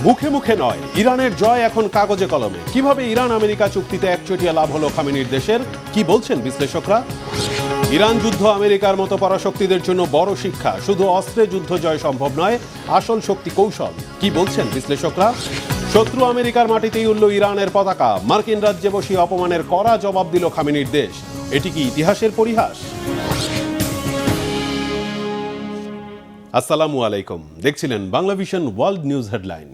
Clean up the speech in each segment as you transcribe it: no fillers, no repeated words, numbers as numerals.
মুখে মুখে নয়, ইরানের জয় এখন কাগজে কলমে। কিভাবে ইরান আমেরিকা চুক্তিতে একচেটিয়া লাভ হলো খামেনির দেশের, কি বলছেন বিশ্লেষকরা? ইরান যুদ্ধ আমেরিকার মতো পরাশক্তিদের জন্য বড় শিক্ষা। শুধু অস্ত্রে যুদ্ধ জয় সম্ভব নয়, আসল শক্তি কৌশল। কি বলছেন বিশ্লেষকরা? শত্রু আমেরিকার মাটিতেই উড়ল ইরানের পতাকা। মার্কিন রাজ্যে বসিয়ে অপমানের কড়া জবাব দিল খামেনির দেশ। এটি কি ইতিহাসের পরিহাস? আসসালামু আলাইকুম, দেখছিলেন Bangla vision world news headline.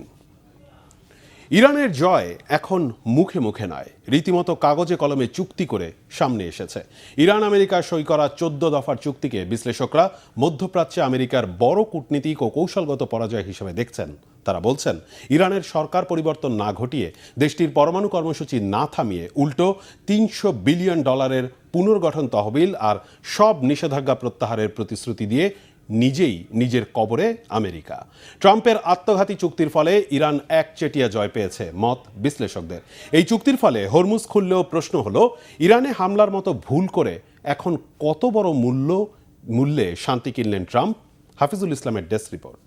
ইরানের জয় এখন মুখে মুখে নয়, রীতিমতো কাগজে কলমে চুক্তি করে সামনে এসেছে। ইরান আমেরিকা সই করা 14 দফার চুক্তিকে বিশ্লেষকরা মধ্যপ্রাচ্যে আমেরিকার বড় কূটনীতিক ও কৌশলগত পরাজয় হিসেবে দেখছেন। তারা বলছেন, ইরানের সরকার পরিবর্তন না ঘটিয়ে, দেশটির পরমাণু কর্মসূচি না থামিয়ে উল্টো $300 বিলিয়ন পুনর্গঠন তহবিল আর সব নিষেধাজ্ঞা প্রত্যাহারের প্রতিশ্রুতি দিয়ে নিজেই নিজের কবরে আমেরিকা। ট্রাম্পের আত্মঘাতী চুক্তির ফলে ইরান একচেটিয়া জয় পেয়েছে মত বিশ্লেষকদের। এই চুক্তির ফলে হরমুজ খুললেও প্রশ্ন হলো, ইরানে হামলার মতো ভুল করে এখন কত বড় মূল্যে শান্তি কিনলেন ট্রাম্প? হাফিজুল ইসলামের ডেস্ক রিপোর্ট।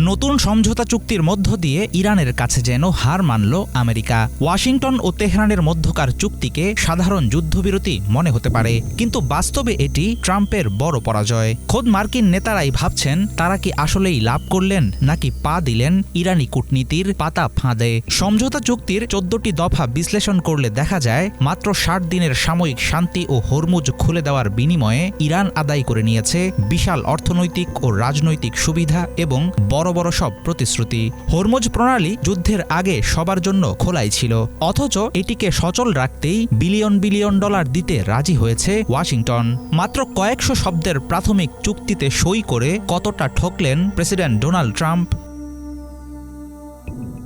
নতুন সমঝোতা চুক্তির মধ্য দিয়ে ইরানের কাছে যেন হার মানল আমেরিকা। ওয়াশিংটন ও তেহরানের মধ্যকার চুক্তিকে সাধারণ যুদ্ধবিরতি মনে হতে পারে, কিন্তু বাস্তবে এটি ট্রাম্পের বড় পরাজয়। খোদ মার্কিন নেতারাই ভাবছেন, তারা কি আসলেই লাভ করলেন নাকি পা দিলেন ইরানি কূটনীতির পাতা ফাঁদে। সমঝোতা চুক্তির 14টি দফা বিশ্লেষণ করলে দেখা যায়, মাত্র 60 দিনের সাময়িক শান্তি ও হরমুজ খুলে দেওয়ার বিনিময়ে ইরান আদায় করে নিয়েছে বিশাল অর্থনৈতিক ও রাজনৈতিক সুবিধা এবং বড় বড় সব প্রতিশ্রুতি। হরমুজ প্রণালী যুদ্ধের আগে সবার জন্য খোলাই ছিল, অথচ এটিকে সচল রাখতেই বিলিয়ন বিলিয়ন ডলার দিতে রাজি হয়েছে ওয়াশিংটন। মাত্র কয়েকশো শব্দের প্রাথমিক চুক্তিতে সই করে কতটা ঠকলেন প্রেসিডেন্ট ডোনাল্ড ট্রাম্প।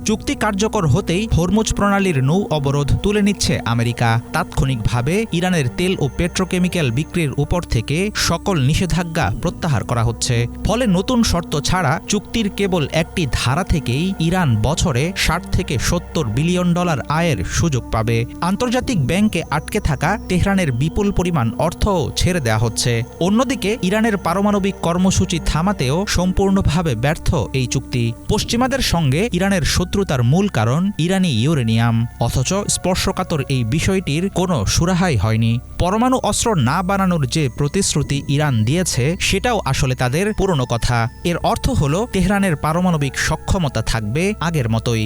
চুক্তি কার্যকর হতেই হরমুজ প্রণালীর নৌ অবরোধ তুলে নিচ্ছে আমেরিকা। তাৎক্ষণিকভাবে ইরানের তেল ও পেট্রোকেমিক্যাল বিক্রির উপর থেকে সকল নিষেধাজ্ঞা প্রত্যাহার করা হচ্ছে। ফলে নতুন শর্ত ছাড়া চুক্তির কেবল একটি ধারা থেকেই ইরান বছরে 60 থেকে 70 বিলিয়ন ডলার আয়ের সুযোগ পাবে। আন্তর্জাতিক ব্যাংকে আটকে থাকা তেহরানের বিপুল পরিমাণ অর্থও ছেড়ে দেওয়া হচ্ছে। অন্যদিকে ইরানের পারমাণবিক কর্মসূচি থামাতেও সম্পূর্ণভাবে ব্যর্থ এই চুক্তি। পশ্চিমাদের সঙ্গে ইরানের শত্রুতার মূল কারণ ইরানি ইউরেনিয়াম, অথচ স্পর্শকাতর এই বিষয়টির কোনো সুরাহাই হয়নি। পরমাণু অস্ত্র না বানানোর যে প্রতিশ্রুতি ইরান দিয়েছে, সেটাও আসলে তাদের পুরনো কথা। এর অর্থ হলো, তেহরানের পারমাণবিক সক্ষমতা থাকবে আগের মতোই।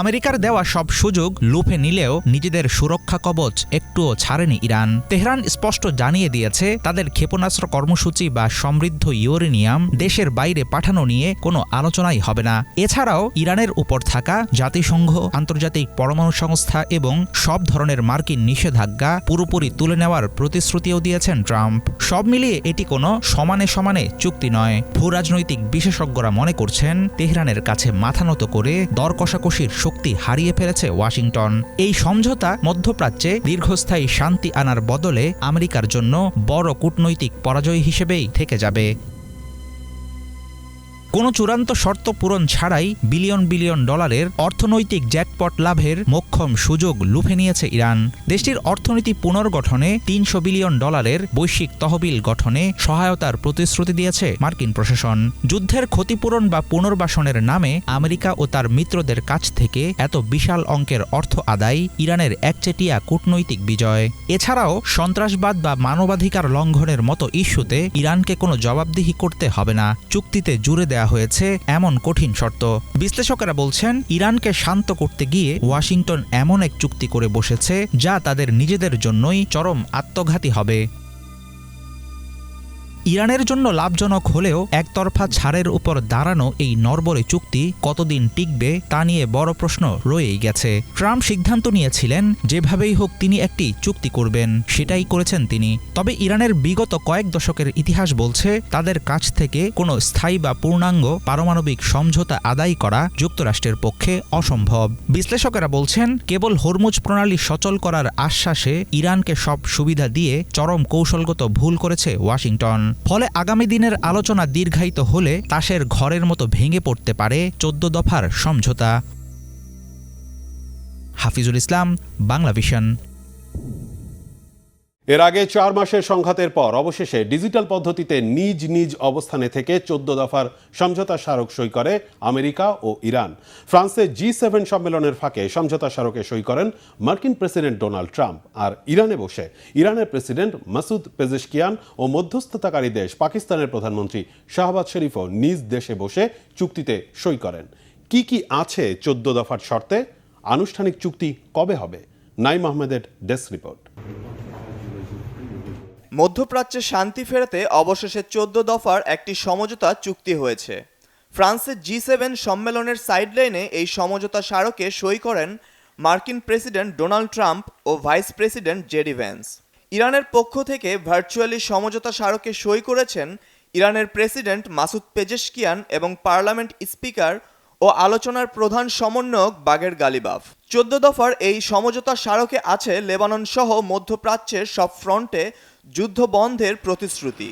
আমেরিকার দেওয়া সব সুযোগ লুফে নিলেও নিজেদের সুরক্ষা কবচ একটুও ছাড়েনি ইরান। তেহরান স্পষ্ট জানিয়ে দিয়েছে, তাদের ক্ষেপণাস্ত্র কর্মসূচি বা সমৃদ্ধ ইউরেনিয়াম দেশের বাইরে পাঠানো নিয়ে কোনো আলোচনাই হবে না। এছাড়াও ইরানের উপর থাকা জাতিসংঘ, আন্তর্জাতিক পরমাণু সংস্থা এবং সব ধরনের মার্কিন নিষেধাজ্ঞা পুরোপুরি তুলে নেওয়ার প্রতিশ্রুতিও দিয়েছেন ট্রাম্প। সব মিলিয়ে এটি কোনো সমানে সমানে চুক্তি নয়। ভূরাজনৈতিক বিশেষজ্ঞরা মনে করছেন, তেহরানের কাছে মাথা নত করে দর কষাকষির শক্তি হারিয়ে ফেলেছে ওয়াশিংটন। এই সমঝোতা মধ্যপ্রাচ্যে দীর্ঘস্থায়ী শান্তি আনার বদলে আমেরিকার জন্য বড় কূটনৈতিক পরাজয় হিসেবেই থেকে যাবে। কোনো চূড়ান্ত শর্ত পূরণ ছাড়াই বিলিয়ন বিলিয়ন ডলারের অর্থনৈতিক জ্যাকপট লাভের মোক্ষম সুযোগ লুফে নিয়েছে ইরান। দেশটির অর্থনীতি পুনর্গঠনে $300 বিলিয়ন বৈশ্বিক তহবিল গঠনে সহায়তার প্রতিশ্রুতি দিয়েছে মার্কিন প্রশাসন। যুদ্ধের ক্ষতিপূরণ বা পুনর্বাসনের নামে আমেরিকা ও তার মিত্রদের কাছ থেকে এত বিশাল অঙ্কের অর্থ আদায় ইরানের একচেটিয়া কূটনৈতিক বিজয়। এছাড়াও সন্ত্রাসবাদ বা মানবাধিকার লঙ্ঘনের মতো ইস্যুতে ইরানকে কোনো জবাবদিহি করতে হবে না। চুক্তিতে জুড়ে দেওয়া হয়েছে এমন কঠিন শর্ত। বিশ্লেষকেরা বলছেন, ইরানকে শান্ত করতে গিয়ে ওয়াশিংটন এমন এক চুক্তি করে বসেছে, যা তাদের নিজেদের জন্যই চরম আত্মঘাতী হবে। ইরানের জন্য লাভজনক হলেও একতরফা ছাড়ের উপর দাঁড়ানো এই নড়বড়ে চুক্তি কতদিন টিকবে তা নিয়ে বড় প্রশ্ন রয়েই গেছে। ট্রাম্প সিদ্ধান্ত নিয়েছিলেন, যেভাবেই হোক তিনি একটি চুক্তি করবেন, সেটাই করেছেন তিনি। তবে ইরানের বিগত কয়েক দশকের ইতিহাস বলছে, তাদের কাছ থেকে কোনো স্থায়ী বা পূর্ণাঙ্গ পারমাণবিক সমঝোতা আদায় করা যুক্তরাষ্ট্রের পক্ষে অসম্ভব। বিশ্লেষকেরা বলছেন, কেবল হরমুজ প্রণালী সচল করার আশ্বাসে ইরানকে সব সুবিধা দিয়ে চরম কৌশলগত ভুল করেছে ওয়াশিংটন। ফলে আগামী দিনের আলোচনা দীর্ঘায়িত হলে তাসের ঘরের মতো ভেঙে পড়তে পারে 14 দফার সমঝোতা। হাফিজুল ইসলাম, বাংলা ভিশন। এর আগে 4 মাসের সংঘাতের পর অবশেষে ডিজিটাল পদ্ধতিতে নিজ নিজ অবস্থানে থেকে 14 দফার সমঝোতা স্মারক সই করে আমেরিকা ও ইরান। ফ্রান্সে G7 সম্মেলনের ফাঁকে সমঝোতা স্মারকে সই করেন মার্কিন প্রেসিডেন্ট ডোনাল্ড ট্রাম্প। আর ইরানে বসে ইরানের প্রেসিডেন্ট মাসুদ পেজেশকিয়ান ও মধ্যস্থতাকারী দেশ পাকিস্তানের প্রধানমন্ত্রী শাহবাজ শরীফও নিজ দেশে বসে চুক্তিতে সই করেন। কি কি আছে 14 দফার শর্তে? আনুষ্ঠানিক চুক্তি কবে হবে? নাইম আহমেদের ডেস্ক রিপোর্ট। মধ্যপ্রাচ্যে শান্তি ফেরাতে অবশেষে 14 দফার একটি সমঝোতা চুক্তি হয়েছে। ফ্রান্সের G7 সম্মেলনের সাইডলাইনে এই সমঝোতা স্মারকে সই করেন মার্কিন প্রেসিডেন্ট ডোনাল্ড ট্রাম্প ও ভাইস প্রেসিডেন্ট জেডি ভ্যান্স। ইরানের পক্ষ থেকে ভার্চুয়ালি সমঝোতা স্মারকে সই করেছেন ইরানের প্রেসিডেন্ট মাসুদ পেজেশকিয়ান এবং পার্লামেন্ট স্পিকার ও আলোচনার প্রধান সমন্বয়ক বাগের গালিবাফ। 14 দফার এই সমঝোতা স্মারকে আছে লেবানন সহ মধ্যপ্রাচ্যের সব ফ্রন্টে যুদ্ধ বন্ধের প্রতিশ্রুতি।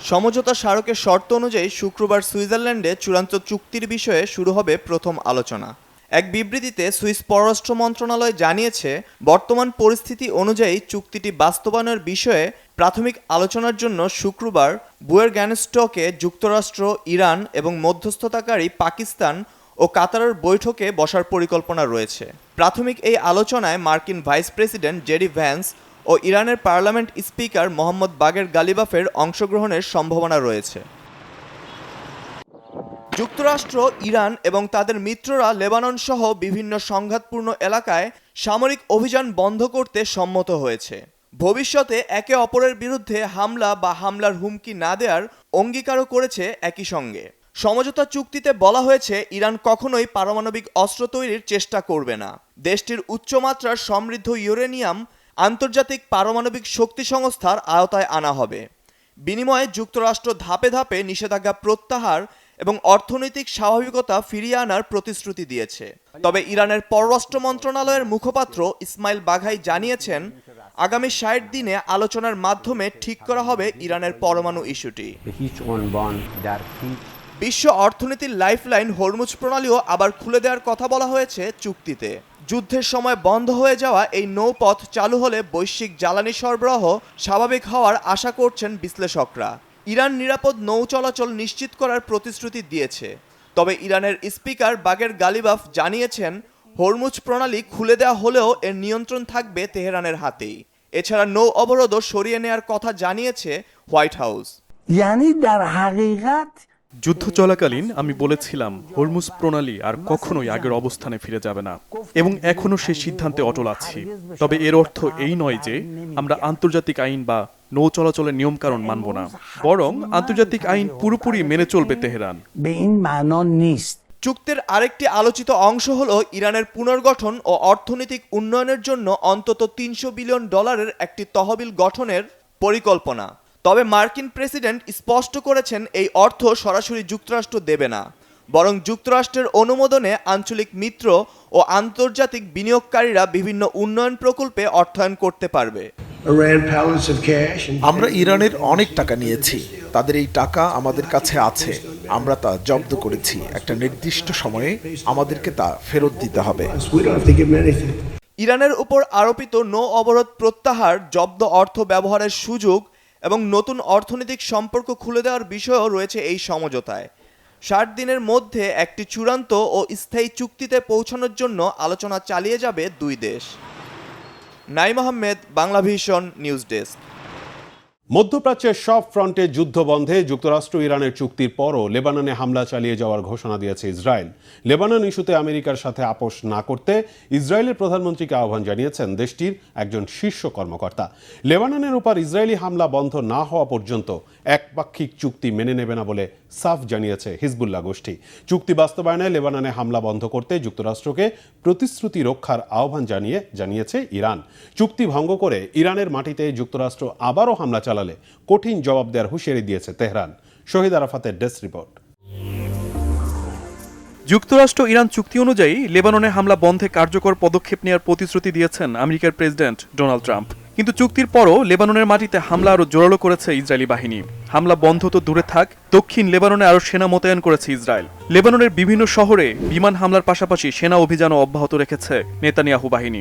সমঝোতা স্মারকের শর্ত অনুযায়ী শুক্রবার সুইজারল্যান্ডে চূড়ান্ত চুক্তির বিষয়ে শুরু হবে প্রথম আলোচনা। এক বিবৃতিতে সুইস পররাষ্ট্র মন্ত্রণালয় জানিয়েছে, বর্তমান পরিস্থিতি অনুযায়ী চুক্তিটি বাস্তবায়নের বিষয়ে প্রাথমিক আলোচনার জন্য শুক্রবার বুয়েরগ্যানস্টকে যুক্তরাষ্ট্র, ইরান এবং মধ্যস্থতাকারী পাকিস্তান ও কাতারের বৈঠকে বসার পরিকল্পনা রয়েছে। প্রাথমিক এই আলোচনায় মার্কিন ভাইস প্রেসিডেন্ট জেডি ভ্যান্স ও ইরানের পার্লামেন্ট স্পিকার মোহাম্মদ বাগের গালিবাফের অংশগ্রহণের সম্ভাবনা রয়েছে। যুক্তরাষ্ট্র, ইরান এবং তাদের মিত্ররা লেবানন সহ বিভিন্ন সংঘাতপূর্ণ এলাকায় সামরিক অভিযান বন্ধ করতে সম্মত হয়েছে। ভবিষ্যতে একে অপরের বিরুদ্ধে হামলা বা হামলার হুমকি না দেওয়ার অঙ্গীকারও করেছে। একই সঙ্গে সমঝোতা চুক্তিতে বলা হয়েছে, ইরান কখনোই পারমাণবিক অস্ত্র তৈরির চেষ্টা করবে না। দেশটির উচ্চমাত্রার সমৃদ্ধ ইউরেনিয়াম আন্তর্জাতিক পারমাণবিক শক্তি সংস্থার আওতায় আনা হবে। বিনিময়ে যুক্তরাষ্ট্র ধাপে ধাপে নিষেধাজ্ঞা প্রত্যাহার এবং অর্থনৈতিক স্বাভাবিকতা ফিরিয়ে আনার প্রতিশ্রুতি দিয়েছে। তবে ইরানের পররাষ্ট্র মন্ত্রণালয়ের মুখপাত্র ইসমাইল বাঘাই জানিয়েছেন, আগামী 60 দিনে আলোচনার মাধ্যমে ঠিক করা হবে ইরানের পরমাণু ইস্যুটি। বিশ্ব অর্থনীতির লাইফলাইন হরমুজ প্রণালীও আবার খুলে দেওয়ার কথা বলা হয়েছে চুক্তিতে। যুদ্ধের সময় বন্ধ হয়ে যাওয়া এই নৌপথ চালু হলে বৈশ্বিক জ্বালানি সরবরাহ স্বাভাবিক হওয়ার আশা করছেন বিশ্লেষকরা। ইরান নিরাপদ নৌ চলাচল নিশ্চিত করার প্রতিশ্রুতি দিয়েছে। তবে ইরানের স্পিকার বাগের গালিবাফ জানিয়েছেন, হরমুজ প্রণালী খুলে দেওয়া হলেও এর নিয়ন্ত্রণ থাকবে তেহরানের হাতেই। এছাড়া নৌ অবরোধও সরিয়ে নেওয়ার কথা জানিয়েছে হোয়াইট হাউস। যুদ্ধ চলাকালীন আমি বলেছিলাম, হরমুজ প্রণালী আর কখনোই আগের অবস্থানে ফিরে যাবে না এবং এখনও সেই সিদ্ধান্তে অটল আছি। তবে এর অর্থ এই নয় যে আমরা আন্তর্জাতিক আইন বা নৌ চলাচলের নিয়মকানুন মানব না, বরং আন্তর্জাতিক আইন পুরোপুরি মেনে চলবে তেহরান। চুক্তির আরেকটি আলোচিত অংশ হলো ইরানের পুনর্গঠন ও অর্থনৈতিক উন্নয়নের জন্য অন্তত $300 বিলিয়ন একটি তহবিল গঠনের পরিকল্পনা। তবে মার্কিন প্রেসিডেন্ট স্পষ্ট করেছেন, এই অর্থ সরাসরি যুক্তরাষ্ট্র দেবে না, বরং যুক্তরাষ্ট্রের অনুমোদনে আঞ্চলিক মিত্র ও আন্তর্জাতিক বিনিয়োগকারীরা বিভিন্ন উন্নয়ন প্রকল্পে অর্থায়ন করতে পারবে। আমরা ইরানের অনেক টাকা নিয়েছি, তাদের এই টাকা আমাদের কাছে আছে, আমরা তা জব্দ করেছি। একটা নির্দিষ্ট সময়ে আমাদেরকে তা ফেরত দিতে হবে। ইরানের উপর আরোপিত নৌ অবরোধ প্রত্যাহার, জব্দ অর্থ ব্যবহারের সুযোগ এবং নতুন অর্থনৈতিক সম্পর্ক খুলে দেওয়ার বিষয়ও রয়েছে এই সমঝোতায়। 60 দিনের মধ্যে একটি চূড়ান্ত ও স্থায়ী চুক্তিতে পৌঁছানোর জন্য আলোচনা চালিয়ে যাবে দুই দেশ। Naim Ahmed, Banglavision news desk. মধ্যপ্রাচ্যের সব ফ্রন্টে যুদ্ধ বন্ধে যুক্তরাষ্ট্র ইরানের চুক্তির পরও লেবাননে হামলা চালিয়ে যাওয়ার ঘোষণা দিয়েছে ইসরায়েল। লেবানন ইস্যুতে আমেরিকার সাথে আপোষ না করতে ইসরায়েলের প্রধানমন্ত্রীকে আহ্বান জানিয়েছেন দেশটির একজন শীর্ষ কর্মকর্তা। লেবাননের উপর ইসরায়েলি হামলা বন্ধ না হওয়া পর্যন্ত একপাক্ষিক চুক্তি মেনে নেবে না বলে সাফ জানিয়েছে হিজবুল্লাহ গোষ্ঠী। চুক্তি বাস্তবায়নে লেবাননে হামলা বন্ধ করতে যুক্তরাষ্ট্রকে প্রতিশ্রুতি রক্ষার আহ্বান জানিয়েছে ইরান। চুক্তি ভঙ্গ করে ইরানের মাটিতে যুক্তরাষ্ট্র আবারও হামলা চালালে কঠিন জবাব দেওয়ার হুঁশিয়ারি দিয়েছে তেহরান। শহীদ আরাফাতের ডেস্ক রিপোর্ট। যুক্তরাষ্ট্র ইরান চুক্তি অনুযায়ী লেবাননে হামলা বন্ধে কার্যকর পদক্ষেপ নেওয়ার প্রতিশ্রুতি দিয়েছেন আমেরিকার প্রেসিডেন্ট ডোনাল্ড ট্রাম্প। কিন্তু চুক্তির পরও লেবাননের মাটিতে হামলা আরও জোরালো করেছে ইসরায়েলি বাহিনী। হামলা বন্ধ তো দূরে থাক, দক্ষিণ লেবাননে আরও সেনা মোতায়েন করেছে ইসরায়েল। লেবাননের বিভিন্ন শহরে বিমান হামলার পাশাপাশি সেনা অভিযানও অব্যাহত রেখেছে নেতানিয়াহু বাহিনী।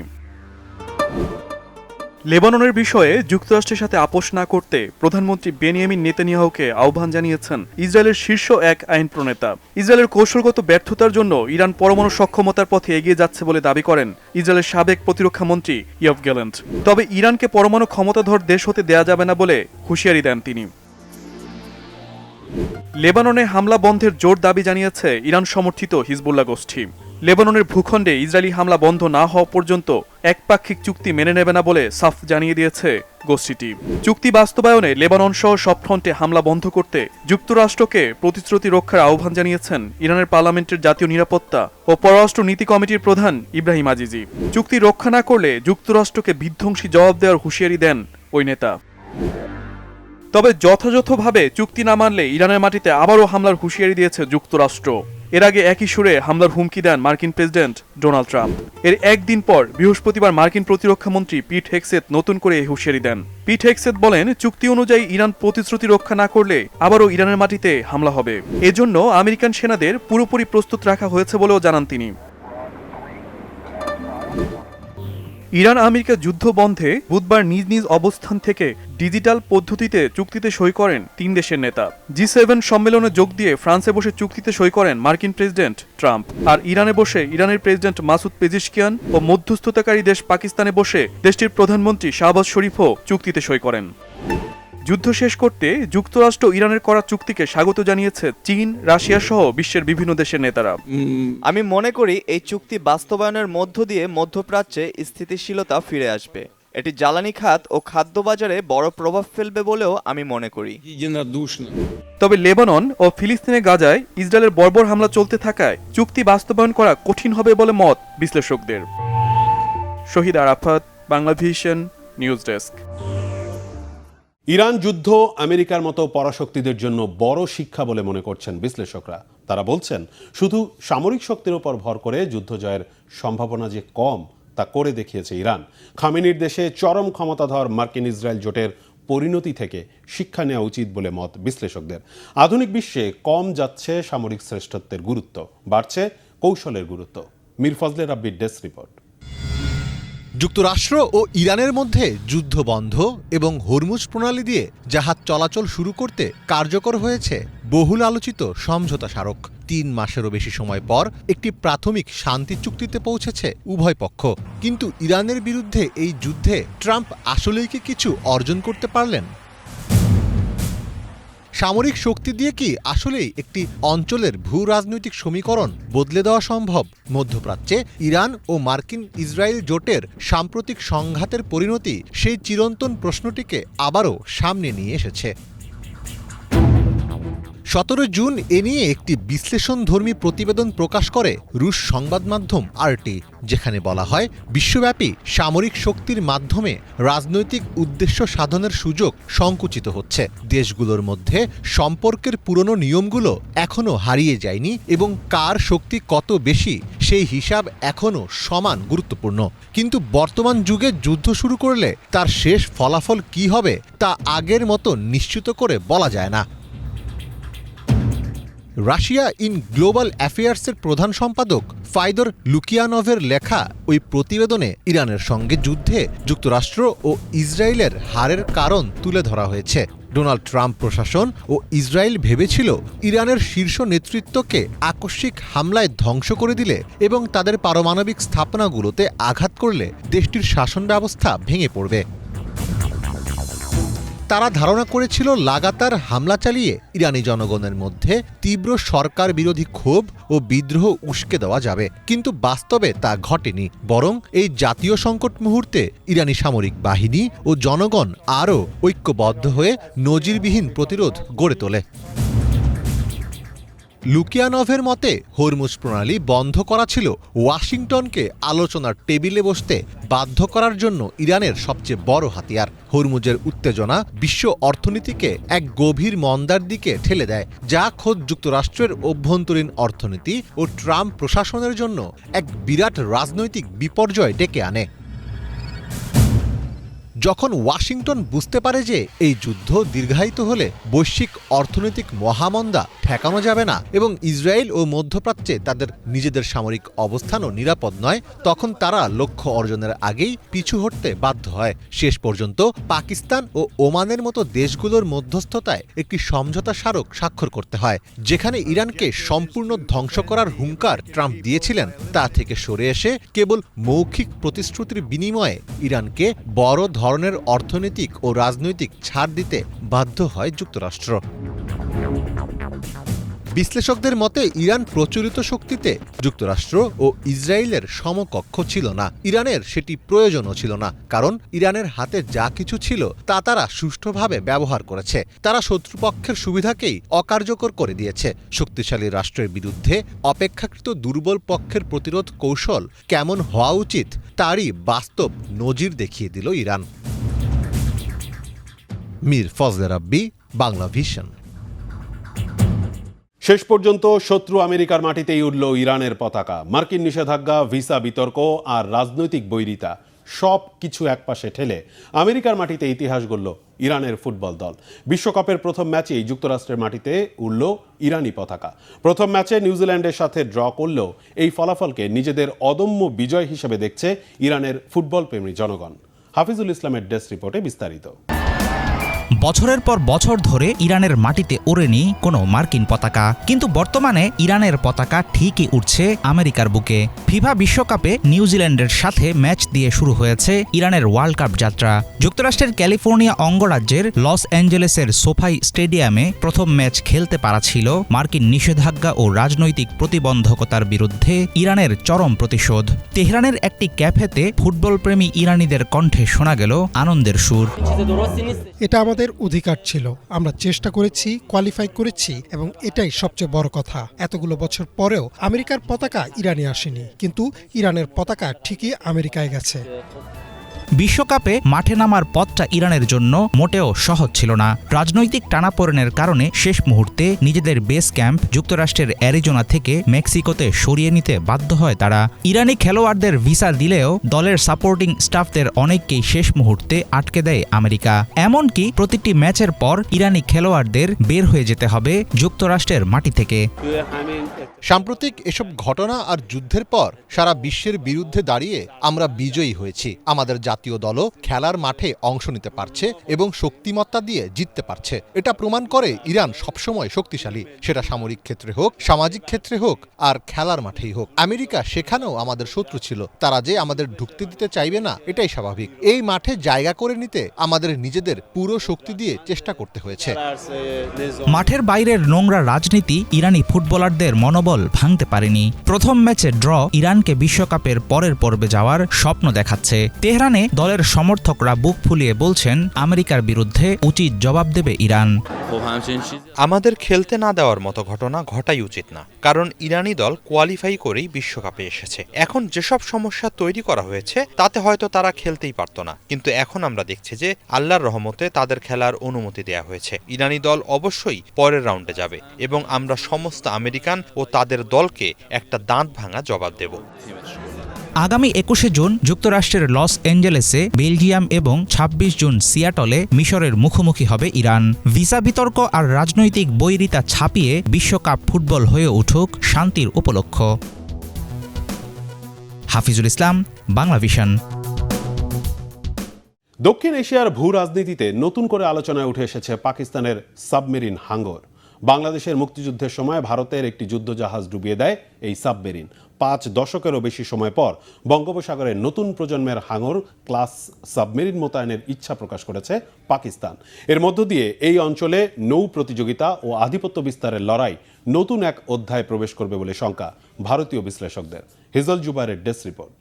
লেবাননের বিষয়ে যুক্তরাষ্ট্রের সাথে আপোষ না করতে প্রধানমন্ত্রী বেনিয়ামিন নেতানিয়াহুকে আহ্বান জানিয়েছেন ইসরায়েলের শীর্ষ এক আইন প্রণেতা। ইসরায়েলের কৌশলগত ব্যর্থতার জন্য ইরান পরমাণু সক্ষমতার পথে এগিয়ে যাচ্ছে বলে দাবি করেন ইসরায়েলের সাবেক প্রতিরক্ষা মন্ত্রী ইয়ভ গ্যালেন্ট। তবে ইরানকে পরমাণু ক্ষমতাধর দেশ হতে দেয়া যাবে না বলে হুঁশিয়ারি দেন তিনি। লেবাননে হামলা বন্ধের জোর দাবি জানিয়েছে ইরান সমর্থিত হিজবুল্লাহ গোষ্ঠী। লেবাননের ভূখণ্ডে ইসরায়েলি হামলা বন্ধ না হওয়া পর্যন্ত একপাক্ষিক চুক্তি মেনে নেবে না বলে সাফ জানিয়ে দিয়েছে গোষ্ঠীটি। চুক্তি বাস্তবায়নে লেবানন সহ সব ফ্রন্টে হামলা বন্ধ করতে যুক্তরাষ্ট্রকে প্রতিশ্রুতি রক্ষার আহ্বান জানিয়েছেন ইরানের পার্লামেন্টের জাতীয় নিরাপত্তা ও পররাষ্ট্র নীতি কমিটির প্রধান ইব্রাহিম আজিজি। চুক্তি রক্ষা না করলে যুক্তরাষ্ট্রকে বিধ্বংসী জবাব দেওয়ার হুঁশিয়ারি দেন ওই নেতা। তবে যথাযথভাবে চুক্তি না মানলে ইরানের মাটিতে আবারও হামলার হুঁশিয়ারি দিয়েছে যুক্তরাষ্ট্র। এর আগে একই সুরে হামলার হুমকি দেন মার্কিন প্রেসিডেন্ট ডোনাল্ড ট্রাম্প। এর একদিন পর বৃহস্পতিবার মার্কিন প্রতিরক্ষামন্ত্রী পিট হেগসেথ নতুন করে এই হুঁশিয়ারি দেন। পিট হেগসেথ বলেন, চুক্তি অনুযায়ী ইরান প্রতিশ্রুতি রক্ষা না করলে আবারও ইরানের মাটিতে হামলা হবে। এজন্য আমেরিকান সেনাদের পুরোপুরি প্রস্তুত রাখা হয়েছে বলেও জানান তিনি। ইরান আমেরিকা যুদ্ধ বন্ধে বুধবার নিজ নিজ অবস্থান থেকে ডিজিটাল পদ্ধতিতে চুক্তিতে সই করেন 3 দেশের নেতা। G7 সম্মেলনে যোগ দিয়ে ফ্রান্সে বসে চুক্তিতে সই করেন মার্কিন প্রেসিডেন্ট ট্রাম্প। আর ইরানে বসে ইরানের প্রেসিডেন্ট মাসুদ পেজিশকিয়ান ও মধ্যস্থতাকারী দেশ পাকিস্তানে বসে দেশটির প্রধানমন্ত্রী শাহবাজ শরীফও চুক্তিতে সই করেন। যুদ্ধ শেষ করতে যুক্তরাষ্ট্র ইরানের করা চুক্তিকে স্বাগত জানিয়েছে চীন, রাশিয়া সহ বিশ্বের বিভিন্ন দেশের নেতারা। আমি মনে করি এই চুক্তি বাস্তবায়নের মধ্য দিয়ে মধ্যপ্রাচ্যে স্থিতিশীলতা ফিরে আসবে। এটি জ্বালানি খাত ও খাদ্য বাজারে বড় প্রভাব ফেলবে বলেও আমি মনে করি। তবে লেবানন ও ফিলিস্তিনে গাজায় ইসরায়েলের বর্বর হামলা চলতে থাকায় চুক্তি বাস্তবায়ন করা কঠিন হবে বলে মত বিশ্লেষকদের। Shahid Arafat, Bangla vision, news desk. Iran যুদ্ধ আমেরিকার মতো পরাশক্তিদের জন্য বড় শিক্ষা বলে মনে করছেন বিশ্লেষকরা। তারা বলছেন, শুধু সামরিক শক্তির উপর ভর করে যুদ্ধ জয়ের সম্ভাবনা যে কম তা করে দেখিয়েছে ইরান। খামেনির দেশে চরম ক্ষমতাধর মার্কিন ইসরায়েল জোটের পরিণতি থেকে শিক্ষা নেওয়া উচিত বলে মত বিশ্লেষকদের। আধুনিক বিশ্বে কম যাচ্ছে সামরিক শ্রেষ্ঠত্বের গুরুত্ব, বাড়ছে কৌশলের গুরুত্ব। মীর ফজলে রাব্বির ডেস্ক রিপোর্ট। যুক্তরাষ্ট্র ও ইরানের মধ্যে যুদ্ধ বন্ধ এবং হরমুজ প্রণালী দিয়ে জাহাজ চলাচল শুরু করতে কার্যকর হয়েছে বহুল আলোচিত সমঝোতা স্মারক। 3 মাসেরও বেশি সময় পর একটি প্রাথমিক শান্তি চুক্তিতে পৌঁছেছে উভয় পক্ষ। কিন্তু ইরানের বিরুদ্ধে এই যুদ্ধে ট্রাম্প আসলেই কি কিছু অর্জন করতে পারলেন? সামরিক শক্তি দিয়ে কি আসলেই একটি অঞ্চলের ভূ রাজনৈতিক সমীকরণ বদলে দেওয়া সম্ভব? মধ্যপ্রাচ্যে ইরান ও মার্কিন ইসরায়েল জোটের সাম্প্রতিক সংঘাতের পরিণতি সেই চিরন্তন প্রশ্নটিকে আবারও সামনে নিয়ে এসেছে। 17 জুন এ নিয়ে একটি বিশ্লেষণধর্মী প্রতিবেদন প্রকাশ করে রুশ সংবাদ মাধ্যম আরটি, যেখানে বলা হয় বিশ্বব্যাপী সামরিক শক্তির মাধ্যমে রাজনৈতিক উদ্দেশ্য সাধনের সুযোগ সংকুচিত হচ্ছে। দেশগুলোর মধ্যে সম্পর্কের পুরনো নিয়মগুলো এখনও হারিয়ে যায়নি এবং কার শক্তি কত বেশি সেই হিসাব এখনও সমান গুরুত্বপূর্ণ। কিন্তু বর্তমান যুগে যুদ্ধ শুরু করলে তার শেষ ফলাফল কী হবে তা আগের মতো নিশ্চিত করে বলা যায় না। রাশিয়া ইন গ্লোবাল অ্যাফেয়ার্সের প্রধান সম্পাদক ফাইদর লুকিয়ানভের লেখা ওই প্রতিবেদনে ইরানের সঙ্গে যুদ্ধে যুক্তরাষ্ট্র ও ইসরায়েলের হারের কারণ তুলে ধরা হয়েছে। ডোনাল্ড ট্রাম্প প্রশাসন ও ইসরায়েল ভেবেছিল ইরানের শীর্ষ নেতৃত্বকে আকস্মিক হামলায় ধ্বংস করে দিলে এবং তাদের পারমাণবিক স্থাপনাগুলোতে আঘাত করলে দেশটির শাসন ব্যবস্থা ভেঙে পড়বে। তারা ধারণা করেছিল লাগাতার হামলা চালিয়ে ইরানি জনগণের মধ্যে তীব্র সরকার বিরোধী ক্ষোভ ও বিদ্রোহ উস্কে দেওয়া যাবে, কিন্তু বাস্তবে তা ঘটেনি। বরং এই জাতীয় সংকট মুহূর্তে ইরানি সামরিক বাহিনী ও জনগণ আরও ঐক্যবদ্ধ হয়ে নজিরবিহীন প্রতিরোধ গড়ে তোলে। লুকিয়ানভের মতে হরমুজ প্রণালী বন্ধ করা ছিল ওয়াশিংটনকে আলোচনার টেবিলে বসতে বাধ্য করার জন্য ইরানের সবচেয়ে বড় হাতিয়ার। হরমুজের উত্তেজনা বিশ্ব অর্থনীতিকে এক গভীর মন্দার দিকে ঠেলে দেয়, যা খোদ যুক্তরাষ্ট্রের অভ্যন্তরীণ অর্থনীতি ও ট্রাম্প প্রশাসনের জন্য এক বিরাট রাজনৈতিক বিপর্যয় ডেকে আনে। যখন ওয়াশিংটন বুঝতে পারে যে এই যুদ্ধ দীর্ঘায়িত হলে বৈশ্বিক অর্থনৈতিক মহামন্দা ঠেকানো যাবে না এবং ইসরায়েল ও মধ্যপ্রাচ্যে তাদের নিজেদের সামরিক অবস্থানও নিরাপদ নয়, তখন তারা লক্ষ্য অর্জনের আগেই পিছু হটতে বাধ্য হয়। শেষ পর্যন্ত পাকিস্তান ও ওমানের মতো দেশগুলোর মধ্যস্থতায় একটি সমঝোতা স্মারক স্বাক্ষর করতে হয়, যেখানে ইরানকে সম্পূর্ণ ধ্বংস করার হুঙ্কার ট্রাম্প দিয়েছিলেন তা থেকে সরে এসে কেবল মৌখিক প্রতিশ্রুতির বিনিময়ে ইরানকে বড় ধরনের অর্থনৈতিক ও রাজনৈতিক ছাড় দিতে বাধ্য হয় যুক্তরাষ্ট্র। বিশ্লেষকদের মতে ইরান প্রচলিত শক্তিতে যুক্তরাষ্ট্র ও ইসরায়েলের সমকক্ষ ছিল না। ইরানের সেটি প্রয়োজনও ছিল না, কারণ ইরানের হাতে যা কিছু ছিল তা তারা সুষ্ঠুভাবে ব্যবহার করেছে। তারা শত্রুপক্ষের সুবিধাকেই অকার্যকর করে দিয়েছে। শক্তিশালী রাষ্ট্রের বিরুদ্ধে অপেক্ষাকৃত দুর্বল পক্ষের প্রতিরোধ কৌশল কেমন হওয়া উচিত তারই বাস্তব নজির দেখিয়ে দিল ইরান। মীর ফজলে রাব্বি, বাংলা ভিশন। শেষ পর্যন্ত শত্রু আমেরিকার মাটিতেই উঠল ইরানের পতাকা। মার্কিন নিষেধাজ্ঞা, ভিসা বিতর্ক আর রাজনৈতিক বৈরিতা সব কিছু একপাশে ঠেলে আমেরিকার মাটিতে ইতিহাস গড়ল ইরানের ফুটবল দল। বিশ্বকাপের প্রথম ম্যাচেই যুক্তরাষ্ট্রের মাটিতে উড়ল ইরানি পতাকা। প্রথম ম্যাচে নিউজিল্যান্ডের সাথে ড্র করলেও এই ফলাফলকে নিজেদের অদম্য বিজয় হিসেবে দেখছে ইরানের ফুটবল প্রেমী জনগণ। হাফিজুল ইসলামের ডেস্ক রিপোর্টে বিস্তারিত। বছরের পর বছর ধরে ইরানের মাটিতে ওড়েনি কোনো মার্কিন পতাকা, কিন্তু বর্তমানে ইরানের পতাকা ঠিকই উঠছে আমেরিকার বুকে। ফিফা বিশ্বকাপে নিউজিল্যান্ডের সাথে ম্যাচ দিয়ে শুরু হয়েছে ইরানের ওয়ার্ল্ড কাপ যাত্রা। যুক্তরাষ্ট্রের ক্যালিফোর্নিয়া অঙ্গরাজ্যের লস অ্যাঞ্জেলেসের সোফাই স্টেডিয়ামে প্রথম ম্যাচ খেলতে পারা ছিল মার্কিন নিষেধাজ্ঞা ও রাজনৈতিক প্রতিবন্ধকতার বিরুদ্ধে ইরানের চরম প্রতিশোধ। তেহরানের একটি ক্যাফেতে ফুটবলপ্রেমী ইরানিদের কণ্ঠে শোনা গেল আনন্দের সুর। এটা আমাদের অধিকার ছিল, আমরা চেষ্টা করেছি, কোয়ালিফাই করেছি এবং এটাই সবচেয়ে বড় কথা। এতগুলো বছর পরেও আমেরিকার পতাকা ইরানে আসেনি, কিন্তু ইরানের পতাকা ঠিকই আমেরিকায় গেছে। বিশ্বকাপে মাঠে নামার পথটা ইরানের জন্য মোটেও সহজ ছিল না। রাজনৈতিক টানাপোড়েনের কারণে শেষ মুহূর্তে নিজেদের বেস ক্যাম্প যুক্তরাষ্ট্রের অ্যারিজোনা থেকে মেক্সিকোতে সরিয়ে নিতে বাধ্য হয় তারা। ইরানি খেলোয়াড়দের ভিসা দিলেও দলের সাপোর্টিং স্টাফদের অনেককেই শেষ মুহূর্তে আটকে দেয় আমেরিকা। এমনকি প্রতিটি ম্যাচের পর ইরানি খেলোয়াড়দের বের হয়ে যেতে হবে যুক্তরাষ্ট্রের মাটি থেকে। সাম্প্রতিক এসব ঘটনা আর যুদ্ধের পর সারা বিশ্বের বিরুদ্ধে দাঁড়িয়ে আমরা বিজয়ী হয়েছি। আমাদের জাতীয় দলও খেলার মাঠে অংশ নিতে পারছে এবং শক্তিমত্তা দিয়ে জিততে পারছে। এটা প্রমাণ করে ইরান সবসময় শক্তিশালী, সেটা সামরিক ক্ষেত্রে হোক, সামাজিক ক্ষেত্রে হোক আর খেলার মাঠেই হোক। আমেরিকা সেখানেও আমাদের শত্রু ছিল, তারা যে আমাদের ঢুকতে দিতে চাইবে না এটাই স্বাভাবিক। এই মাঠে জায়গা করে নিতে আমাদের নিজেদের পুরো শক্তি দিয়ে চেষ্টা করতে হয়েছে। মাঠের বাইরের নোংরা রাজনীতি ইরানি ফুটবলারদের মনোবল ভাঙতে পারেনি। প্রথম ম্যাচে ড্র ইরানকে বিশ্বকাপের পরের পর্বে যাওয়ার স্বপ্ন দেখাচ্ছে। তেহরানে দলের সমর্থকরা বুক ফুলিয়ে বলছেন আমেরিকার বিরুদ্ধে উচিত জবাব দেবে ইরান। আমাদের খেলতে না দেওয়ার মতো ঘটনা ঘটাই উচিত না, কারণ ইরানি দল কোয়ালিফাই করেই বিশ্বকাপে এসেছে। এখন যেসব সমস্যা তৈরি করা হয়েছে তাতে হয়তো তারা খেলতেই পারত না, কিন্তু এখন আমরা দেখছি যে আল্লাহর রহমতে তাদের খেলার অনুমতি দেয়া হয়েছে। ইরানি দল অবশ্যই পরের রাউন্ডে যাবে এবং আমরা সমস্ত আমেরিকান ও তাদের দলকে একটা দাঁত ভাঙা জবাব দেব। আগামী 21শে জুন যুক্তরাষ্ট্রের লস অ্যাঞ্জেলেসে বেলজিয়াম এবং 26 জুন সিয়াটলে মিশরের মুখোমুখি হবে ইরান। ভিসা বিতর্ক আর রাজনৈতিক বৈরিতা ছাপিয়ে বিশ্বকাপ ফুটবল হয়ে উঠুক শান্তির উপলক্ষ। হাফিজুল ইসলাম, বাংলা ভিশন। দক্ষিণ এশিয়ার ভূ রাজনীতিতে নতুন করে আলোচনায় উঠে এসেছে পাকিস্তানের সাবমেরিন হাঙ্গর। বাংলাদেশের মুক্তিযুদ্ধের সময় ভারতের একটি যুদ্ধজাহাজ ডুবিয়ে দেয় এই সাবমেরিন। 5 দশকেরও বেশি সময় পর বঙ্গোপসাগরের নতুন প্রজন্মের হাঙ্গর ক্লাস সাবমেরিন মোতায়েনের ইচ্ছা প্রকাশ করেছে পাকিস্তান। এর মধ্য দিয়ে এই অঞ্চলে নৌ প্রতিযোগিতা ও আধিপত্য বিস্তারের লড়াই নতুন এক অধ্যায়ে প্রবেশ করবে বলে শঙ্কা ভারতীয় বিশ্লেষকদের। হিজল জুবাইরের ডেস্ক রিপোর্ট।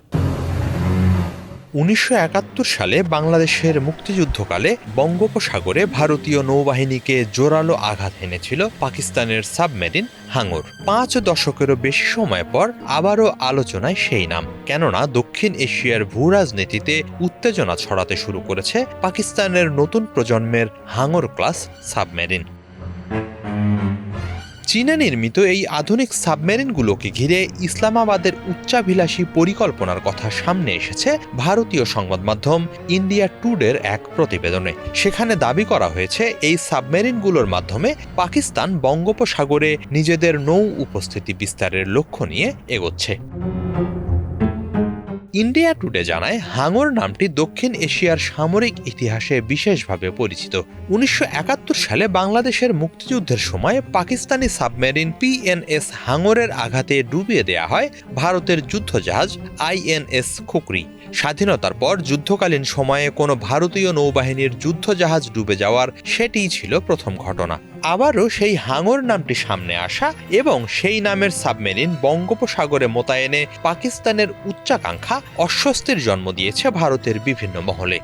1971 সালে বাংলাদেশের মুক্তিযুদ্ধকালে বঙ্গোপসাগরে ভারতীয় নৌবাহিনীকে জোরালো আঘাত এনেছিল পাকিস্তানের সাবমেরিন হাঙ্গর। 5 দশকেরও বেশি সময় পর আবারও আলোচনায় সেই নাম, কেননা দক্ষিণ এশিয়ার ভূ রাজনীতিতে উত্তেজনা ছড়াতে শুরু করেছে পাকিস্তানের নতুন প্রজন্মের হাঙ্গর ক্লাস সাবমেরিন। চীনে নির্মিত এই আধুনিক সাবমেরিনগুলোকে ঘিরে ইসলামাবাদের উচ্চাভিলাষী পরিকল্পনার কথা সামনে এসেছে ভারতীয় সংবাদ মাধ্যম ইন্ডিয়া টুডের এক প্রতিবেদনে। সেখানে দাবি করা হয়েছে এই সাবমেরিনগুলোর মাধ্যমে পাকিস্তান বঙ্গোপসাগরে নিজেদের নৌ উপস্থিতি বিস্তারের লক্ষ্য নিয়ে এগোচ্ছে। ইন্ডিয়া টুডে জানায়, হাঙর নামটি দক্ষিণ এশিয়ার সামরিক ইতিহাসে বিশেষভাবে পরিচিত। 1971 সালে বাংলাদেশের মুক্তিযুদ্ধের সময় পাকিস্তানি সাবমেরিন PNS হাঙরের আঘাতে ডুবিয়ে দেয়া হয় ভারতের যুদ্ধজাহাজ INS খুকরি। স্বাধীনতার পর যুদ্ধকালীন সময়ে কোনো ভারতীয় নৌবাহিনীর যুদ্ধজাহাজ ডুবে যাওয়ার সেটিই ছিল প্রথম ঘটনা। আবারও সেই হাঙর নামটি সামনে আসা এবং সেই নামের সাবমেরিন বঙ্গোপসাগরে মোতায়েনে পাকিস্তানের উচ্চাকাঙ্ক্ষা অস্বস্তির জন্ম দিয়েছে ভারতের বিভিন্ন মহলে।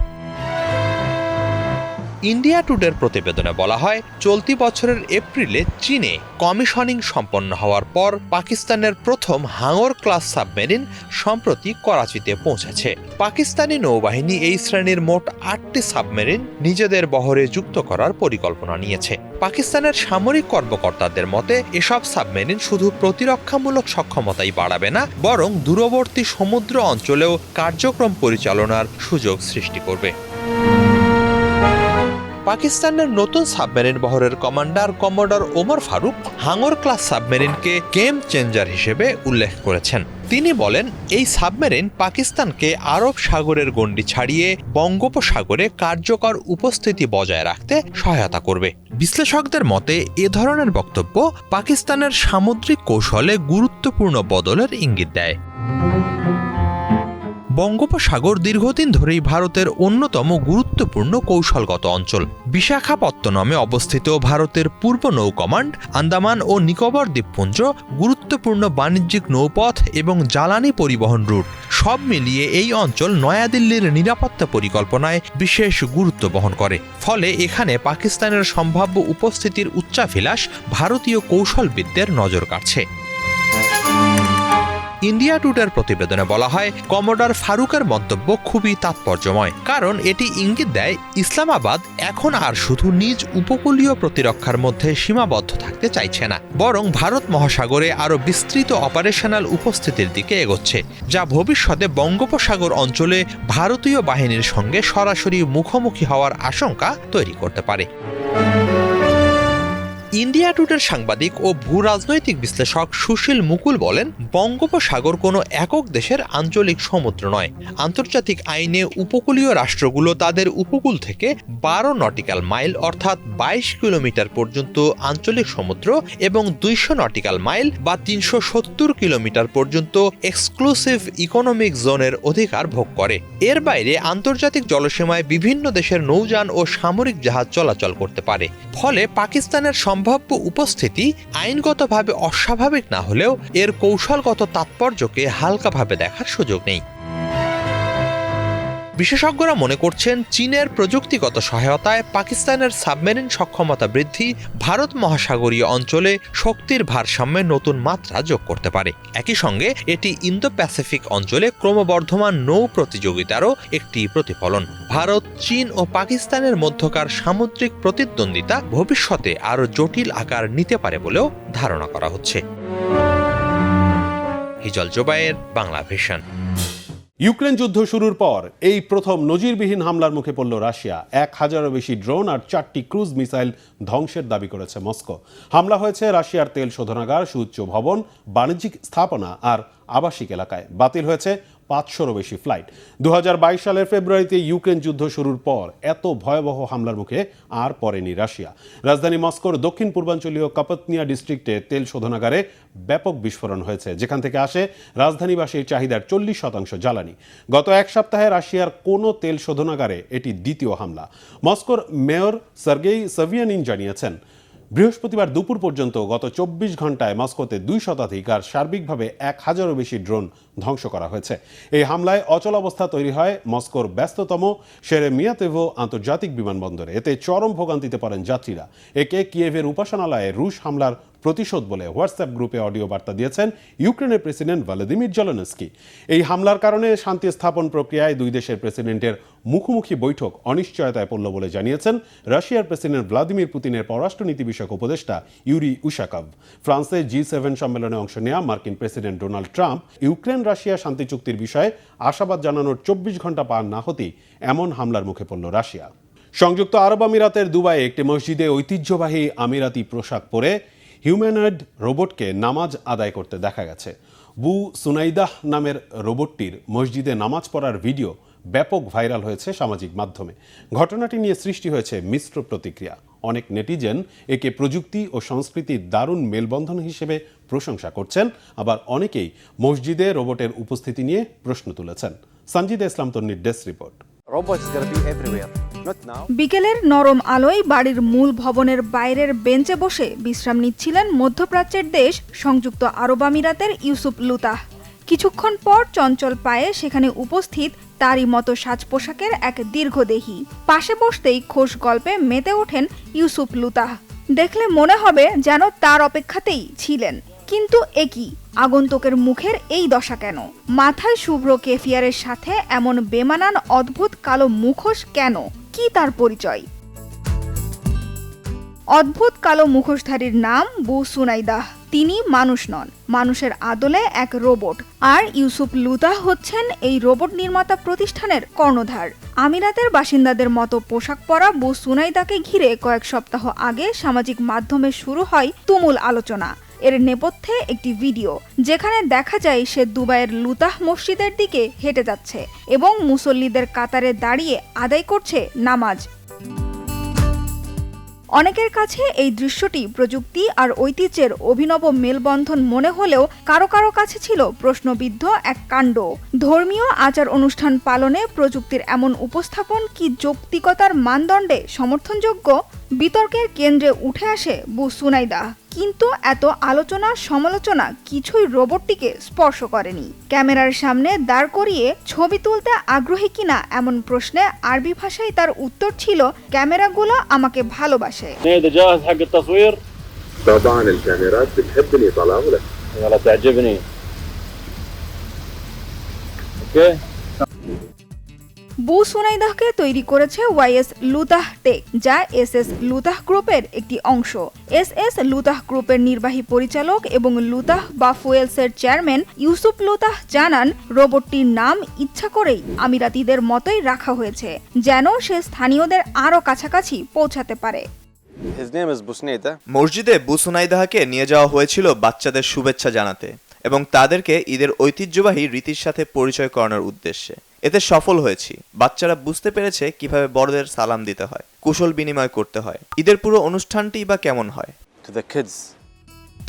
ইন্ডিয়া টুডের প্রতিবেদনে বলা হয়, চলতি বছরের এপ্রিলে চীনে কমিশনিং সম্পন্ন হওয়ার পর পাকিস্তানের প্রথম হাঙর ক্লাস সাবমেরিন সম্প্রতি করাচিতে পৌঁছেছে। পাকিস্তানি নৌবাহিনী এই শ্রেণীর মোট 8টি সাবমেরিন নিজেদের বহরে যুক্ত করার পরিকল্পনা নিয়েছে। পাকিস্তানের সামরিক কর্মকর্তাদের মতে এসব সাবমেরিন শুধু প্রতিরক্ষামূলক সক্ষমতাই বাড়াবে না, বরং দূরবর্তী সমুদ্র অঞ্চলেও কার্যক্রম পরিচালনার সুযোগ সৃষ্টি করবে। পাকিস্তানের নতুন সাবমেরিন বহরের কমান্ডার কমোডর ওমর ফারুক হাঙর ক্লাস সাবমেরিনকে গেম চেঞ্জার হিসেবে উল্লেখ করেছেন। তিনি বলেন, এই সাবমেরিন পাকিস্তানকে আরব সাগরের গণ্ডি ছাড়িয়ে বঙ্গোপসাগরে কার্যকর উপস্থিতি বজায় রাখতে সহায়তা করবে। বিশ্লেষকদের মতে এ ধরনের বক্তব্য পাকিস্তানের সামুদ্রিক কৌশলে গুরুত্বপূর্ণ বদলের ইঙ্গিত দেয়। বঙ্গোপসাগর দীর্ঘদিন ধরেই ভারতের অন্যতম গুরুত্বপূর্ণ কৌশলগত অঞ্চল। বিশাখাপত্তনমে অবস্থিত ভারতের পূর্ব নৌ কমান্ড, আন্দামান ও নিকোবর দ্বীপপুঞ্জ গুরুত্বপূর্ণ বাণিজ্যিক নৌপথ এবং জ্বালানি পরিবহন রুট, সব মিলিয়ে এই অঞ্চল নয়াদিল্লির নিরাপত্তা পরিকল্পনায় বিশেষ গুরুত্ব বহন করে। ফলে এখানে পাকিস্তানের সম্ভাব্য উপস্থিতির উচ্চাভিলাষ ভারতীয় কৌশলবিদদের নজর কাড়ছে। ইন্ডিয়া টুডের প্রতিবেদনে বলা হয়, কমোডর ফারুকের মন্তব্য খুবই তাৎপর্যময়, কারণ এটি ইঙ্গিত দেয় ইসলামাবাদ এখন আর শুধু নিজ উপকূলীয় প্রতিরক্ষার মধ্যে সীমাবদ্ধ থাকতে চাইছে না, বরং ভারত মহাসাগরে আরও বিস্তৃত অপারেশনাল উপস্থিতির দিকে এগোচ্ছে, যা ভবিষ্যতে বঙ্গোপসাগর অঞ্চলে ভারতীয় বাহিনীর সঙ্গে সরাসরি মুখোমুখি হওয়ার আশঙ্কা তৈরি করতে পারে। ইন্ডিয়া টুডের সাংবাদিক ও ভূরাজনৈতিক বিশ্লেষক সুশীল মুকুল বলেন, বঙ্গোপসাগর কোনো একক দেশের আঞ্চলিক সমুদ্র নয়। আন্তর্জাতিক আইনে উপকূলীয় রাষ্ট্রগুলো তাদের উপকূল থেকে 12 নটিক্যাল মাইল অর্থাৎ 22 কিলোমিটার পর্যন্ত আঞ্চলিক সমুদ্র এবং 200 নটিক্যাল মাইল বা 370 কিলোমিটার পর্যন্ত এক্সক্লুসিভ ইকোনমিক জোনের অধিকার ভোগ করে। এর বাইরে আন্তর্জাতিক জলসীমায় বিভিন্ন দেশের নৌযান ও সামরিক জাহাজ চলাচল করতে পারে। ফলে পাকিস্তানের সম্ভাব্য উপস্থিতি আইনগতভাবে অস্বাভাবিক না হলেও এর কৌশলগত তাৎপর্যকে হালকাভাবে দেখার সুযোগ নেই। বিশেষজ্ঞরা মনে করছেন, চীনের প্রযুক্তিগত সহায়তায় পাকিস্তানের সাবমেরিন সক্ষমতা বৃদ্ধি ভারত মহাসাগরীয় অঞ্চলে শক্তির ভারসাম্যে নতুন মাত্রা যোগ করতে পারে। একই সঙ্গে এটি ইন্দো প্যাসিফিক অঞ্চলে ক্রমবর্ধমান নৌ প্রতিযোগিতারও একটি প্রতিফলন। ভারত, চীন ও পাকিস্তানের মধ্যকার সামুদ্রিক প্রতিদ্বন্দ্বিতা ভবিষ্যতে আরও জটিল আকার নিতে পারে বলেও ধারণা করা হচ্ছে। হিজল জোবায়ের, বাংলা ভিশন। ইউক্রেন যুদ্ধ শুরুর পর এই প্রথম নজিরবিহীন হামলার মুখে পড়ল রাশিয়া। 1000-এরও বেশি ড্রোন আর 4টি ক্রুজ মিসাইল ধ্বংসের দাবি করেছে মস্কো। হামলা হয়েছে রাশিয়ার তেল শোধনাগার, সুউচ্চ ভবন, বাণিজ্যিক স্থাপনা আর আবাসিক এলাকায়। বাতিল হয়েছে 500-রও বেশি ফ্লাইট। 2022 সালের ফেব্রুয়ারিতে ইউক্রেন যুদ্ধ শুরুর পর এত ভয়াবহ হামলার মুখে আর পড়েনি রাশিয়া। রাজধানী মস্কোর দক্ষিণ পূর্বাঞ্চলীয় কাপাতনিয়া ডিস্ট্রিক্টে তেল শোধনাগারে ব্যাপক বিস্ফোরণ হয়েছে, যেখান থেকে আসে রাজধানীবাসীর চাহিদার 40% জ্বালানি। গত এক সপ্তাহে রাশিয়ার কোনো তেল শোধনাগারে এটি দ্বিতীয় হামলা। মস্কোর মেয়র সার্গেই সাভিয়ানিন জানিয়েছেন, বৃহস্পতিবার দুপুর পর্যন্ত গত 24 ঘন্টায় মস্কোতে 2 শতাধিক আর সার্বিকভাবে 1000-এরও বেশি ড্রোন ধ্বংস করা হয়েছে। এই হামলায় অচল অবস্থা তৈরি হয় মস্কোর ব্যস্ততম শেরেমিয়াতেভো আন্তর্জাতিক বিমানবন্দরে। এতে চরম ভোগান্তিতে পড়েন যাত্রীরা। একে কিয়েভের উপাসনালয়ে রুশ হামলার প্রতিশোধ বলে হোয়াটসঅ্যাপ গ্রুপে অডিও বার্তা দিয়েছেন ইউক্রেনের প্রেসিডেন্ট ভলোদিমির জেলেনস্কি। এই হামলার কারণে শান্তি স্থাপন প্রক্রিয়ায় দুই দেশের প্রেসিডেন্টের মুখোমুখি বৈঠক অনিশ্চয়তায় পড়ল বলে জানিয়েছেন রাশিয়ার প্রেসিডেন্ট ভ্লাদিমির পুতিনের পররাষ্ট্রনীতি বিষয়ক উপদেষ্টা ইউরি উশাকভ। ফ্রান্সে G7 সম্মেলনে অংশ নেওয়া মার্কিন president Donald Trump Ukraine Russia শান্তি চুক্তির বিষয়ে আশাবাদ জানানোর 24 ঘন্টা পার না হতেই এমন হামলার মুখে পড়ল রাশিয়া। সংযুক্ত আরব আমিরাতের দুবাইয়ে একটি মসজিদে ঐতিহ্যবাহী আমিরাতি পোশাক পরে হিউম্যানয়েড রোবটকে নামাজ আদায় করতে দেখা গেছে। বু সুনাইদাহ নামের রোবটটির মসজিদে নামাজ পড়ার ভিডিও ব্যাপক ভাইরাল হয়েছে সামাজিক মাধ্যমে। ঘটনাটি নিয়ে সৃষ্টি হয়েছে মিশ্র প্রতিক্রিয়া। অনেক নেটিজেন একে প্রযুক্তি ও সংস্কৃতির দারুণ মেলবন্ধন হিসেবে প্রশংসা করছেন, আবার অনেকেই মসজিদে রোবটের উপস্থিতি নিয়ে প্রশ্ন তুলেছেন। সঞ্জিদা ইসলাম তন্নির ডেস্ক রিপোর্ট। বিকেলের নরম আলোয় বাড়ির মূল ভবনের বাইরের বেঞ্চে বসে বিশ্রাম নিচ্ছিলেন মধ্যপ্রাচ্যের দেশ সংযুক্ত আরব আমিরাতের ইউসুফ লুতাহ। কিছুক্ষণ পর চঞ্চল পায়ে সেখানে উপস্থিত তারই মতো সাজ পোশাকের এক দীর্ঘদেহী। পাশে বসতেই খোশ গল্পে মেতে ওঠেন ইউসুফ লুতাহ। দেখলে মনে হবে যেন তার অপেক্ষাতেই ছিলেন। কিন্তু একই আগন্তুকের মুখের এই দশা কেন? মাথায় শুভ্র কেফিয়ারের সাথে এমন বেমানান অদ্ভুত কালো মুখোশ কেন? কি তার পরিচয়? অদ্ভুত কালো মুখোশধারীর নাম বু সুনাইদাহ। তিনি মানুষ নন, মানুষের আদলে এক রোবট। আর ইউসুফ লুতাহ হচ্ছেন এই রোবট নির্মাতা প্রতিষ্ঠানের কর্ণধার। আমিরাতের বাসিন্দাদের মতো পোশাক পরা বু সুনাইদাকে ঘিরে কয়েক সপ্তাহ আগে সামাজিক মাধ্যমে শুরু হয় তুমুল আলোচনা। এর নেপথ্যে একটি ভিডিও, যেখানে দেখা যায় সে দুবাইয়ের লুতাহ মসজিদের দিকে হেঁটে যাচ্ছে এবং মুসল্লিদের কাতারে দাঁড়িয়ে আদায় করছে নামাজ। অনেকের কাছে এই দৃশ্যটি প্রযুক্তি আর ঐতিহ্যের অভিনব মেলবন্ধন মনে হলেও কারো কারো কাছে ছিল প্রশ্নবিদ্ধ এক কাণ্ড। ধর্মীয় আচার অনুষ্ঠান পালনে প্রযুক্তির এমন উপস্থাপন কি যৌক্তিকতার মানদণ্ডে সমর্থনযোগ্য? বিতর্কের কেন্দ্রে উঠে আসে বু সুনাইদাহ। কিন্তু এত আলোচনা সমালোচনা কিছুই রোবটটিকে স্পর্শ করেনি। ক্যামেরার সামনে দাঁড় করিয়ে ছবি তুলতে আগ্রহী কিনা এমন প্রশ্নে আরবি ভাষায় তার উত্তর ছিল, ক্যামেরাগুলো আমাকে ভালোবাসে। বু সুনাইদাহকে তৈরি করেছে ওয়াইএস লুতাহ টেক, যা এসএস লুতাহ গ্রুপের একটি অংশ। এসএস লুতাহ গ্রুপের নির্বাহী পরিচালক এবং লুতাহ বা ফুয়েলসের চেয়ারম্যান ইউসুফ লুতাহ জানান, রোবটটির নাম ইচ্ছা করেই আমিরাতিদের মতোই রাখা হয়েছে, যেন সে স্থানীয়দের আরও কাছাকাছি পৌঁছাতে পারে। মসজিদে বু সুনাইদাহকে নিয়ে যাওয়া হয়েছিল বাচ্চাদের শুভেচ্ছা জানাতে এবং তাদেরকে ঈদের ঐতিহ্যবাহী রীতির সাথে পরিচয় করানোর উদ্দেশ্যে। এতে সফল হয়েছি। বাচ্চারা বুঝতে পেরেছে কিভাবে বড়দের সালাম দিতে হয়, কুশল বিনিময় করতে হয়, ঈদের পুরো অনুষ্ঠানটি বা কেমন হয়।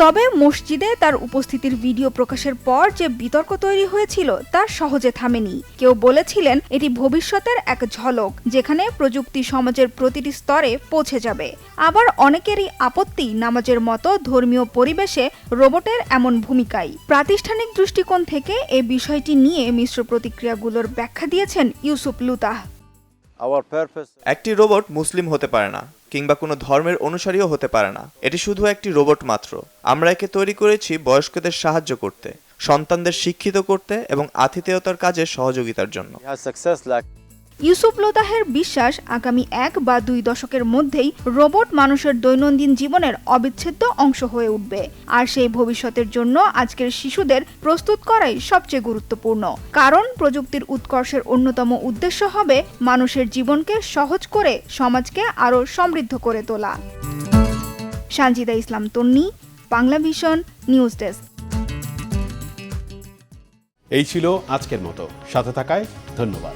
তবে মসজিদে তার উপস্থিতির ভিডিও প্রকাশের পর যে বিতর্ক তৈরি হয়েছিল তা সহজে থামেনি। কেউ বলেছিলেন এটি ভবিষ্যতের এক ঝলক, যেখানে প্রযুক্তি সমাজের প্রতিটি স্তরে পৌঁছে যাবে। আবার অনেকেরই আপত্তি নামাজের মতো ধর্মীয় পরিবেশে রোবটের এমন ভূমিকায়। প্রাতিষ্ঠানিক দৃষ্টিকোণ থেকে এ বিষয়টি নিয়ে মিশ্র প্রতিক্রিয়াগুলোর ব্যাখ্যা দিয়েছেন ইউসুফ লুতাহ। একটি রোবট মুসলিম হতে পারে না কিংবা কোনো ধর্মের অনুসারীও হতে পারে না। এটি শুধু একটি রোবট মাত্র। আমরা একে তৈরি করেছি বয়স্কদের সাহায্য করতে, সন্তানদের শিক্ষিত করতে এবং আতিথেয়তার কাজে সহযোগিতার জন্য। ইউসুফ লুতাহের বিশ্বাস, আগামী 1 বা 2 দশকের মধ্যেই রোবট মানুষের দৈনন্দিন জীবনের অবিচ্ছেদ্য অংশ হয়ে উঠবে। আর সেই ভবিষ্যতের জন্য আজকের শিশুদের প্রস্তুত করাই সবচেয়ে গুরুত্বপূর্ণ। কারণ প্রযুক্তির উৎকর্ষের অন্যতম উদ্দেশ্য হবে মানুষের জীবনকে সহজ করে সমাজকে আরও সমৃদ্ধ করে তোলা। সঞ্জিদা ইসলাম তন্নি, বাংলা ভিশন নিউজ ডেস্ক। এই ছিল আজকের মতো। সাথে থাকায় ধন্যবাদ।